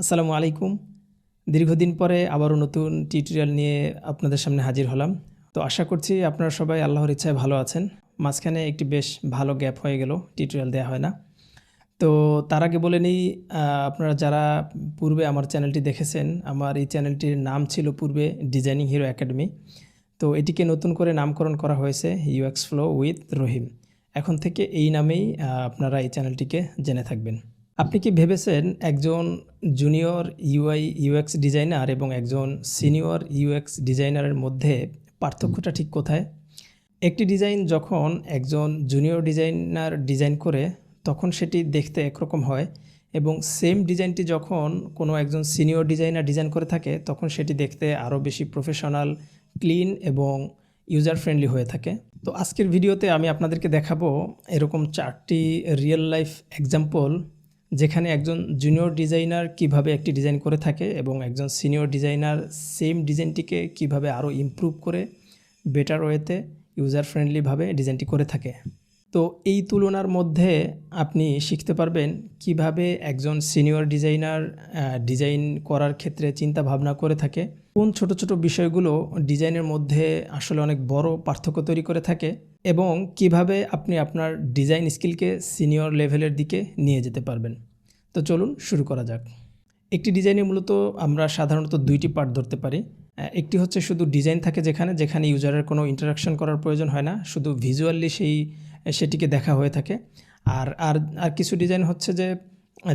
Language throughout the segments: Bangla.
আসসালামু আলাইকুম। দীর্ঘদিন পরে আবারও নতুন টিউটোরিয়াল নিয়ে আপনাদের সামনে হাজির হলাম। তো আশা করছি আপনারা সবাই আল্লাহর ইচ্ছায় ভালো আছেন। মাঝখানে একটি বেশ ভালো গ্যাপ হয়ে গেল, টিউটোরিয়াল দেয়া হয় না। তো তার আগে বলে নিই, আপনারা যারা পূর্বে আমার চ্যানেলটি দেখেছেন, আমার এই চ্যানেলটির নাম ছিল পূর্বে ডিজাইনিং হিরো একাডেমি। তো এটিকে নতুন করে নামকরণ করা হয়েছে ইউএক্স ফ্লো উইথ রহিম। এখন থেকে এই নামেই আপনারা এই চ্যানেলটিকে জেনে থাকবেন। আপনি কি ভেবেছেন একজন জুনিয়র ইউআই ইউএক্স ডিজাইনার এবং একজন সিনিয়র ইউএক্স ডিজাইনারের মধ্যে পার্থক্যটা ঠিক কোথায়? একটি ডিজাইন যখন একজন জুনিয়র ডিজাইনার ডিজাইন করে তখন সেটি দেখতে একরকম হয়, এবং সেম ডিজাইনটি যখন কোনো একজন সিনিয়র ডিজাইনার ডিজাইন করে থাকে তখন সেটি দেখতে আরও বেশি প্রফেশনাল, ক্লিন এবং ইউজার ফ্রেন্ডলি হয়ে থাকে। তো আজকের ভিডিওতে আমি আপনাদেরকে দেখাবো এরকম 4টি রিয়েল লাইফ এক্সাম্পল, যেখানে একজন জুনিয়র ডিজাইনার কিভাবে একটি ডিজাইন করে থাকে এবং একজন সিনিয়র ডিজাইনার সেম ডিজাইনটিকে কিভাবে আরও ইমপ্রুভ করে বেটার ওয়েতে ইউজার ফ্রেন্ডলিভাবে ডিজাইনটি করে থাকে। তো এই তুলনার মধ্যে আপনি শিখতে পারবেন কিভাবে একজন সিনিয়র ডিজাইনার ডিজাইন করার ক্ষেত্রে চিন্তা ভাবনা করে থাকে, কোন ছোট ছোট বিষয়গুলো ডিজাইনের মধ্যে আসলে অনেক বড় পার্থক্য তৈরি করে থাকে, এবং কিভাবে আপনি আপনার ডিজাইন স্কিলকে সিনিয়র লেভেলের দিকে নিয়ে যেতে পারবেন। তো চলুন শুরু করা যাক। একটি ডিজাইনে মূলত আমরা সাধারণত দুইটি পার্ট ধরতে পারি। একটি হচ্ছে শুধু ডিজাইন থাকে যেখানে ইউজারের কোনো ইন্টারাকশন করার প্রয়োজন হয় না, শুধু ভিজুয়ালি সেটিকে দেখা হয়ে থাকে। আর আর আর কিছু ডিজাইন হচ্ছে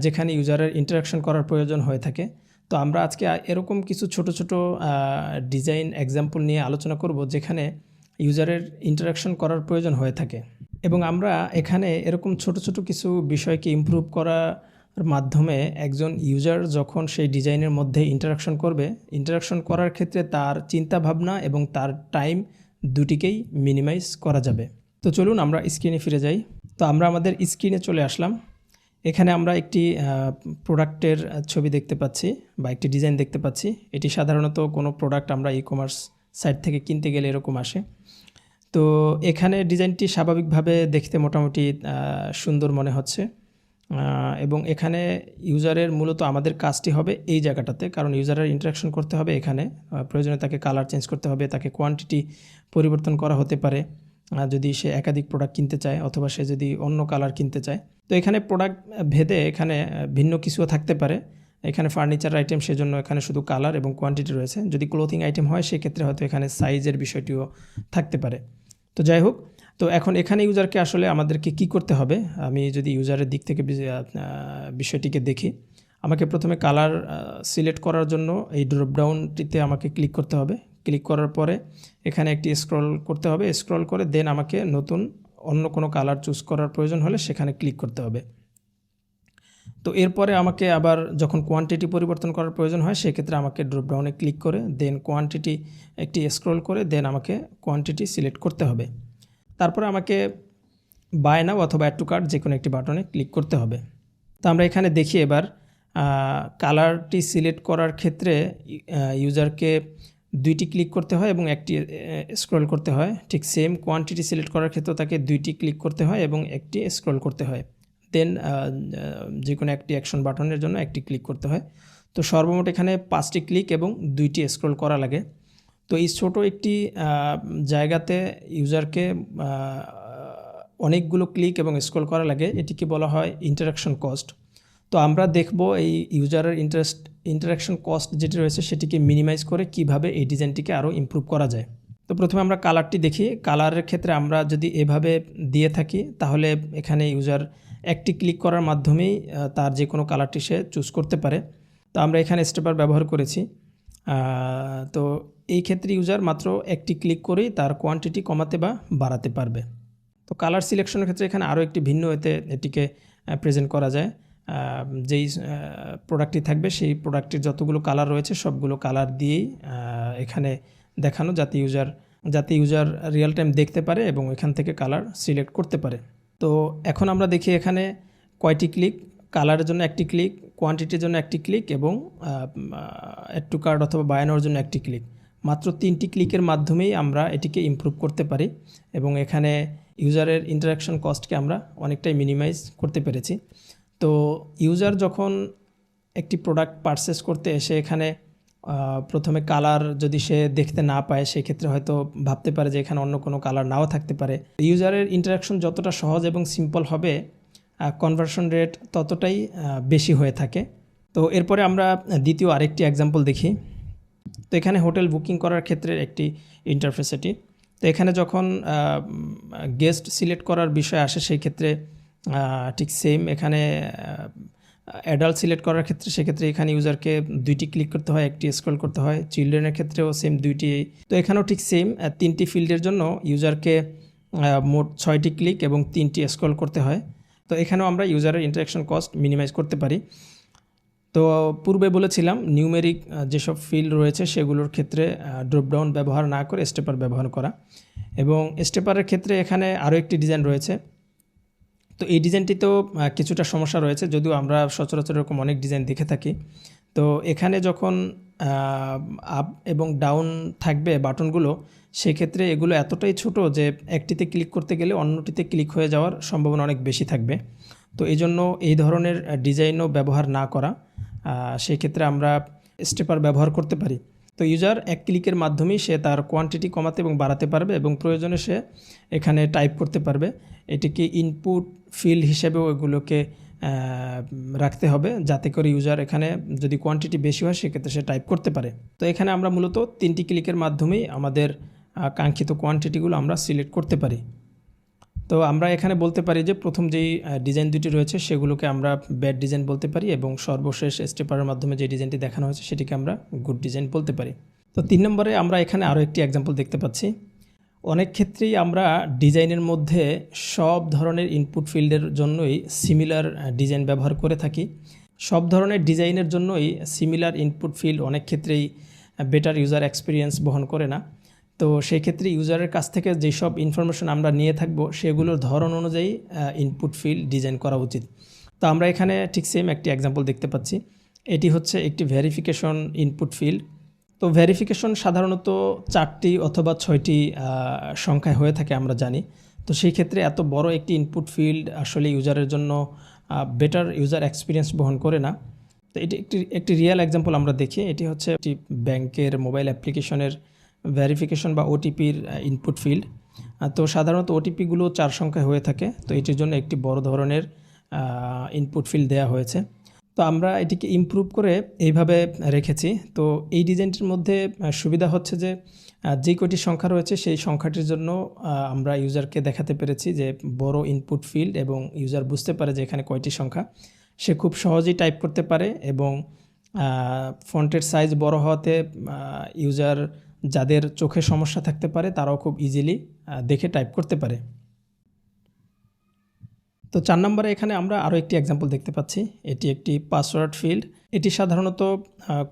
যেখানে ইউজারের ইন্টারাকশন করার প্রয়োজন হয়ে থাকে। তো আমরা আজকে এরকম কিছু ছোট ছোট ডিজাইন এক্সাম্পল নিয়ে আলোচনা করব যেখানে ইউজারের ইন্টারাকশন করার প্রয়োজন হয়ে থাকে, এবং আমরা এখানে এরকম ছোট ছোট কিছু বিষয়কে ইমপ্রুভ করার মাধ্যমে একজন ইউজার যখন সেই ডিজাইনের মধ্যে ইন্টারাকশন করবে, ইন্টারাকশন করার ক্ষেত্রে তার চিন্তা ভাবনা এবং তার টাইম দুটিকেই মিনিমাইজ করা যাবে। তো চলুন আমরা স্ক্রিনে ফিরে যাই। তো আমরা আমাদের স্ক্রিনে চলে আসলাম। এখানে আমরা একটি প্রোডাক্টের ছবি দেখতে পাচ্ছি বা একটি ডিজাইন দেখতে পাচ্ছি। এটি সাধারণত কোনো প্রোডাক্ট আমরা ই কমার্স সাইট থেকে কিনতে গেলে এরকম আসে। তো এখানে ডিজাইনটি স্বাভাবিকভাবে দেখতে মোটামুটি সুন্দর মনে হচ্ছে, এবং এখানে ইউজারের মূলত আমাদের কাজটি হবে এই জায়গাটাতে, কারণ ইউজারের ইন্টারাকশন করতে হবে। এখানে প্রয়োজনে তাকে কালার চেঞ্জ করতে হবে, তাকে কোয়ান্টিটি পরিবর্তন করা হতে পারে যদি সে একাধিক প্রোডাক্ট কিনতে চায়, অথবা সে যদি অন্য কালার কিনতে চায়। তো এখানে প্রোডাক্ট ভেদে এখানে ভিন্ন কিছুও থাকতে পারে। এখানে ফার্নিচার আইটেম, সেজন্য এখানে শুধু কালার এবং কোয়ান্টিটি রয়েছে। যদি ক্লোথিং আইটেম হয় সেক্ষেত্রে হয়তো এখানে সাইজের বিষয়টিও থাকতে পারে। তো যাই হোক, তো এখন এখানে ইউজারকে আসলে আমাদেরকে কি করতে হবে, আমি যদি ইউজারের দিক থেকে বিষয়টিকে দেখি, আমাকে প্রথমে কালার সিলেক্ট করার জন্য এই ড্রপডাউনটিতে আমাকে ক্লিক করতে হবে। ক্লিক করার পরে এখানে একটি স্ক্রল করতে হবে, স্ক্রল করে দেন আমাকে নতুন অন্য কোনো কালার চুজ করার প্রয়োজন হলে সেখানে ক্লিক করতে হবে। তো এরপরে আমাকে আবার যখন কোয়ান্টিটি পরিবর্তন করার প্রয়োজন হয় সেক্ষেত্রে আমাকে ড্রপডাউনে ক্লিক করে দেন কোয়ান্টিটি একটি স্ক্রল করে দেন আমাকে কোয়ান্টিটি সিলেক্ট করতে হবে। তারপরে আমাকে বাই নাও অথবা অ্যাড টু কার্ট যে কোনো একটি বাটনে ক্লিক করতে হবে। তো আমরা এখানে দেখি এবার কালারটি সিলেক্ট করার ক্ষেত্রে ইউজারকে দুইটি ক্লিক করতে হয় এবং একটি স্ক্রল করতে হয়। ঠিক সেম কোয়ান্টিটি সিলেক্ট করার ক্ষেত্রে তাকে দুইটি ক্লিক করতে হয় এবং একটি স্ক্রল করতে হয়। দেন যে কোনো একটি অ্যাকশন বাটনের জন্য একটি ক্লিক করতে হয়। তো সর্বমোট এখানে 5টি ক্লিক এবং 2টি স্ক্রল করা লাগে। তো এই ছোটো একটি জায়গাতে ইউজারকে অনেকগুলো ক্লিক এবং স্ক্রল করা লাগে, এটিকে বলা হয় ইন্টারাকশন কস্ট। তো আমরা দেখব এই ইউজারের ইন্টারাকশন কস্ট যেটি রয়েছে সেটিকে মিনিমাইজ করে কিভাবে এই ডিজাইনটিকে আরও ইমপ্রুভ করা যায়। তো প্রথমে আমরা কালারটি দেখি। কালারের ক্ষেত্রে আমরা যদি এভাবে দিয়ে থাকি তাহলে এখানে ইউজার একটি ক্লিক করার মাধ্যমেই তার যে কোনো কালারটি সে চুজ করতে পারে। তো আমরা এখানে স্টেপার ব্যবহার করেছি। তো এই ক্ষেত্রে ইউজার মাত্র একটি ক্লিক করেই তার কোয়ান্টিটি কমাতে বা বাড়াতে পারবে। তো কালার সিলেকশনের ক্ষেত্রে এখানে আরও একটি ভিন্ন এটিকে প্রেজেন্ট করা যায়। যেই প্রোডাক্টটি থাকবে সেই প্রোডাক্টের যতগুলো কালার রয়েছে সবগুলো কালার দিয়েই এখানে দেখানো, যাতে ইউজার রিয়েল টাইম দেখতে পারে এবং এখান থেকে কালার সিলেক্ট করতে পারে। তো এখন আমরা দেখি এখানে কয়টি ক্লিক, কালারের জন্য একটি ক্লিক, কোয়ান্টিটির জন্য একটি ক্লিক এবং অ্যাড টু কার্ট অথবা বাই নাওর জন্য একটি ক্লিক। মাত্র 3টি ক্লিকের মাধ্যমেই আমরা এটিকে ইমপ্রুভ করতে পারি এবং এখানে ইউজারের ইন্টারাকশন কস্টকে আমরা অনেকটাই মিনিমাইজ করতে পেরেছি। তো ইউজার যখন একটি প্রোডাক্ট পারচেস করতে এসে এখানে প্রথমে কালার যদি সে দেখতে না পায় সেক্ষেত্রে হয়তো ভাবতে পারে যে এখানে অন্য কোনো কালার নাও থাকতে পারে। ইউজারের ইন্টারাকশন যতটা সহজ এবং সিম্পল হবে কনভার্সন রেট ততটাই বেশি হয়ে থাকে। তো এরপরে আমরা দ্বিতীয় আরেকটি এক্সাম্পল দেখি। তো এখানে হোটেল বুকিং করার ক্ষেত্রে একটি ইন্টারফেস এটি। তো এখানে যখন গেস্ট সিলেক্ট করার বিষয় আসে সেই ক্ষেত্রে ঠিক সেম এখানে অ্যাডাল্ট সিলেক্ট করার ক্ষেত্রে সেক্ষেত্রে এখানে ইউজারকে 2টি ক্লিক করতে হয়, একটি স্ক্রল করতে হয়। চিলড্রেনের ক্ষেত্রেও সেম 2টি। তো এখানেও ঠিক সেম 3টি ফিল্ডের জন্য ইউজারকে মোট 6টি ক্লিক এবং 3টি স্ক্রল করতে হয়। তো এখানেও আমরা ইউজারের ইন্টারাকশন কস্ট মিনিমাইজ করতে পারি। তো পূর্বে বলেছিলাম নিউমেরিক যেসব ফিল্ড রয়েছে সেগুলোর ক্ষেত্রে ড্রপডাউন ব্যবহার না করে স্টেপার ব্যবহার করা। এবং স্টেপারের ক্ষেত্রে এখানে আরও একটি ডিজাইন রয়েছে। তো এই ডিজাইনটিতেও কিছুটা সমস্যা রয়েছে, যদিও আমরা সচরাচর এরকম অনেক ডিজাইন দেখে থাকি। তো এখানে যখন আপ এবং ডাউন থাকবে বাটনগুলো, সেক্ষেত্রে এগুলো এতটাই ছোট যে একটিতে ক্লিক করতে গেলে অন্যটিতে ক্লিক হয়ে যাওয়ার সম্ভাবনা অনেক বেশি থাকবে। তো এই জন্য এই ধরনের ডিজাইনও ব্যবহার না করা, সেই ক্ষেত্রে আমরা স্টেপার ব্যবহার করতে পারি। তো ইউজার এক ক্লিকের মাধ্যমেই সে তার কোয়ান্টিটি কমাতে এবং বাড়াতে পারবে এবং প্রয়োজনে সে এখানে টাইপ করতে পারবে। এটিকে ইনপুট ফিল্ড হিসেবেও এগুলোকে রাখতে হবে, যাতে করে ইউজার এখানে যদি কোয়ান্টিটি বেশি হয় সেক্ষেত্রে সে টাইপ করতে পারে। তো এখানে আমরা মূলত 3টি ক্লিকের মাধ্যমেই আমাদের কাঙ্ক্ষিত কোয়ান্টিটিগুলো আমরা সিলেক্ট করতে পারি। তো আমরা এখানে বলতে পারি যে প্রথম যেই ডিজাইন দুটি রয়েছে সেগুলোকে আমরা ব্যাড ডিজাইন বলতে পারি এবং সর্বশেষ স্টেপারের মাধ্যমে যে ডিজাইনটি দেখানো হয়েছে সেটিকে আমরা গুড ডিজাইন বলতে পারি। তো 3 নম্বরে আমরা এখানে আরও একটি এক্সাম্পল দেখতে পাচ্ছি। অনেক ক্ষেত্রেই আমরা ডিজাইনের মধ্যে সব ধরনের ইনপুট ফিল্ডের জন্যই সিমিলার ডিজাইন ব্যবহার করে থাকি। সব ধরনের ডিজাইনের জন্যই সিমিলার ইনপুট ফিল্ড অনেক ক্ষেত্রেই বেটার ইউজার এক্সপিরিয়েন্স বহন করে না। তো সেই ক্ষেত্রে ইউজারের কাছ থেকে যেসব ইনফরমেশন আমরা নিয়ে থাকব সেগুলোর ধরন অনুযায়ী ইনপুট ফিল্ড ডিজাইন করা উচিত। তো আমরা এখানে ঠিক সেম একটি এক্সাম্পল দেখতে পাচ্ছি। এটি হচ্ছে একটি ভেরিফিকেশন ইনপুট ফিল্ড। তো ভেরিফিকেশন সাধারণত 4টি অথবা 6টি সংখ্যায় হয়ে থাকে আমরা জানি। তো সেই ক্ষেত্রে এত বড় একটি ইনপুট ফিল্ড আসলে ইউজারের জন্য বেটার ইউজার এক্সপিরিয়েন্স বহন করে না। তো এটি একটি রিয়েল এক্সাম্পল আমরা দেখি। এটি হচ্ছে একটি ব্যাংকের মোবাইল অ্যাপ্লিকেশনের ভেরিফিকেশন বা ওটিপির ইনপুট ফিল্ড। তো সাধারণত ওটিপিগুলো 4 সংখ্যায় হয়ে থাকে। তো এটির জন্য একটি বড় ধরনের ইনপুট ফিল্ড দেওয়া হয়েছে। তো আমরা এটিকে ইমপ্রুভ করে এইভাবে রেখেছি। তো এই ডিজাইনটির মধ্যে সুবিধা হচ্ছে যে যে কয়টি সংখ্যা রয়েছে সেই সংখ্যাটির জন্য আমরা ইউজারকে দেখাতে পেরেছি যে বড় ইনপুট ফিল্ড এবং ইউজার বুঝতে পারে যে এখানে কয়টি সংখ্যা। সে খুব সহজেই টাইপ করতে পারে এবং ফন্টের সাইজ বড় হওয়াতে ইউজার যাদের চোখে সমস্যা থাকতে পারে তারাও খুব ইজিলি দেখে টাইপ করতে পারে। তো 4 নম্বরে এখানে আমরা আরও একটি এক্সাম্পল দেখতে পাচ্ছি। এটি একটি পাসওয়ার্ড ফিল্ড। এটি সাধারণত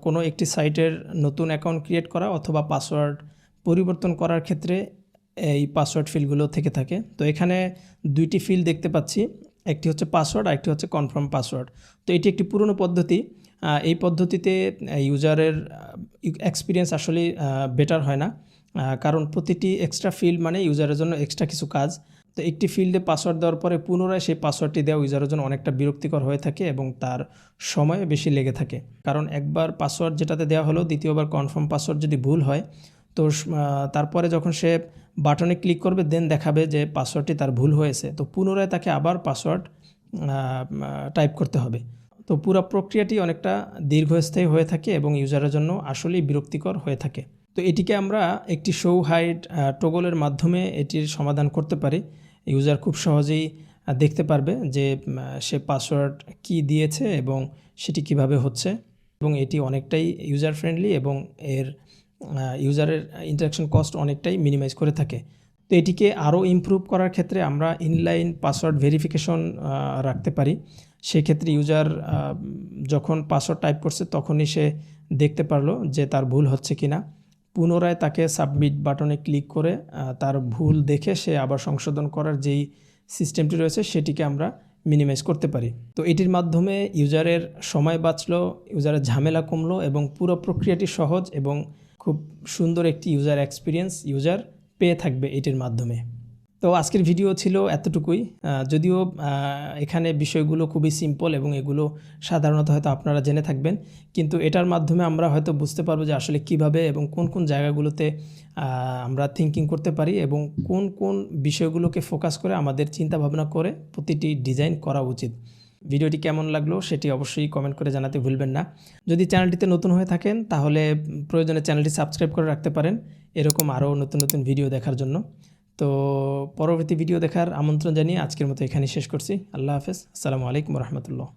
কোনো একটি সাইটের নতুন অ্যাকাউন্ট ক্রিয়েট করা অথবা পাসওয়ার্ড পরিবর্তন করার ক্ষেত্রে এই পাসওয়ার্ড ফিল্ডগুলো থেকে থাকে। তো এখানে 2টি ফিল্ড দেখতে পাচ্ছি, একটি হচ্ছে পাসওয়ার্ড আর একটি হচ্ছে কনফার্ম পাসওয়ার্ড। তো এটি একটি পুরনো পদ্ধতি। এই পদ্ধতিতে ইউজারের এক্সপিরিয়েন্স আসলে বেটার হয় না, কারণ প্রতিটি এক্সট্রা ফিল্ড মানে ইউজারের জন্য এক্সট্রা কিছু কাজ। তো একটি ফিল্ডে পাসওয়ার্ড দেওয়ার পরে পুনরায় সেই পাসওয়ার্ডটি দেওয়া ইউজারের জন্য অনেকটা বিরক্তিকর হয়ে থাকে এবং তার সময় বেশি লেগে থাকে। কারণ একবার পাসওয়ার্ড যেটাতে দেওয়া হলো, দ্বিতীয়বার কনফার্ম পাসওয়ার্ড যদি ভুল হয় তো তারপরে যখন সে বাটনে ক্লিক করবে দেন দেখাবে যে পাসওয়ার্ডটি তার ভুল হয়েছে। তো পুনরায় তাকে আবার পাসওয়ার্ড টাইপ করতে হবে। তো পুরো প্রক্রিয়াটি অনেকটা দীর্ঘস্থায়ী হয়ে থাকে এবং ইউজারের জন্য আসলেই বিরক্তিকর হয়ে থাকে। তো এটিকে আমরা একটি শো হাইড টগলের মাধ্যমে এটির সমাধান করতে পারি। ইউজার খুব সহজেই দেখতে পারবে যে সে পাসওয়ার্ড কি দিয়েছে এবং সেটি কিভাবে হচ্ছে, এবং এটি অনেকটাই ইউজার ফ্রেন্ডলি এবং এর ইউজারের ইন্টারাকশন কস্ট অনেকটাই মিনিমাইজ করে থাকে। তো এটিকে আরও ইমপ্রুভ করার ক্ষেত্রে আমরা ইনলাইন পাসওয়ার্ড ভেরিফিকেশন রাখতে পারি। সেক্ষেত্রে ইউজার যখন পাসওয়ার্ড টাইপ করছে তখনই সে দেখতে পারলো যে তার ভুল হচ্ছে কি না। পুনরায় তাকে সাবমিট বাটনে ক্লিক করে তার ভুল দেখে সে আবার সংশোধন করার যেই সিস্টেমটি রয়েছে সেটিকে আমরা মিনিমাইজ করতে পারি। তো এটির মাধ্যমে ইউজারের সময় বাঁচলো, ইউজারের ঝামেলা কমলো এবং পুরো প্রক্রিয়াটি সহজ এবং খুব সুন্দর একটি ইউজার এক্সপিরিয়েন্স ইউজার পেয়ে থাকবে এটির মাধ্যমে। তো আজকের ভিডিও ছিল এতটুকুই। যদিও এখানে বিষয়গুলো খুবই সিম্পল এবং এগুলো সাধারণত হয়তো আপনারা জেনে থাকবেন, কিন্তু এটার মাধ্যমে আমরা হয়তো বুঝতে পারবো যে আসলে কিভাবে এবং কোন কোন জায়গাগুলোতে আমরা থিঙ্কিং করতে পারি এবং কোন কোন বিষয়গুলোকে ফোকাস করে আমাদের চিন্তা ভাবনা করে প্রতিটি ডিজাইন করা উচিত। ভিডিওটি কেমন লাগলো সেটি অবশ্যই কমেন্ট করে জানাতে ভুলবেন না। যদি চ্যানেলটিতে নতুন হয়ে থাকেন তাহলে প্রয়োজনে চ্যানেলটি সাবস্ক্রাইব করে রাখতে পারেন এরকম আরও নতুন নতুন ভিডিও দেখার জন্য। তো পরবর্তী ভিডিও দেখার আমন্ত্রণ জানিয়ে আজকের মতো এখানেই শেষ করছি। আল্লাহ হাফেজ। আসসালামু আলাইকুম রহমতুল্লাহ।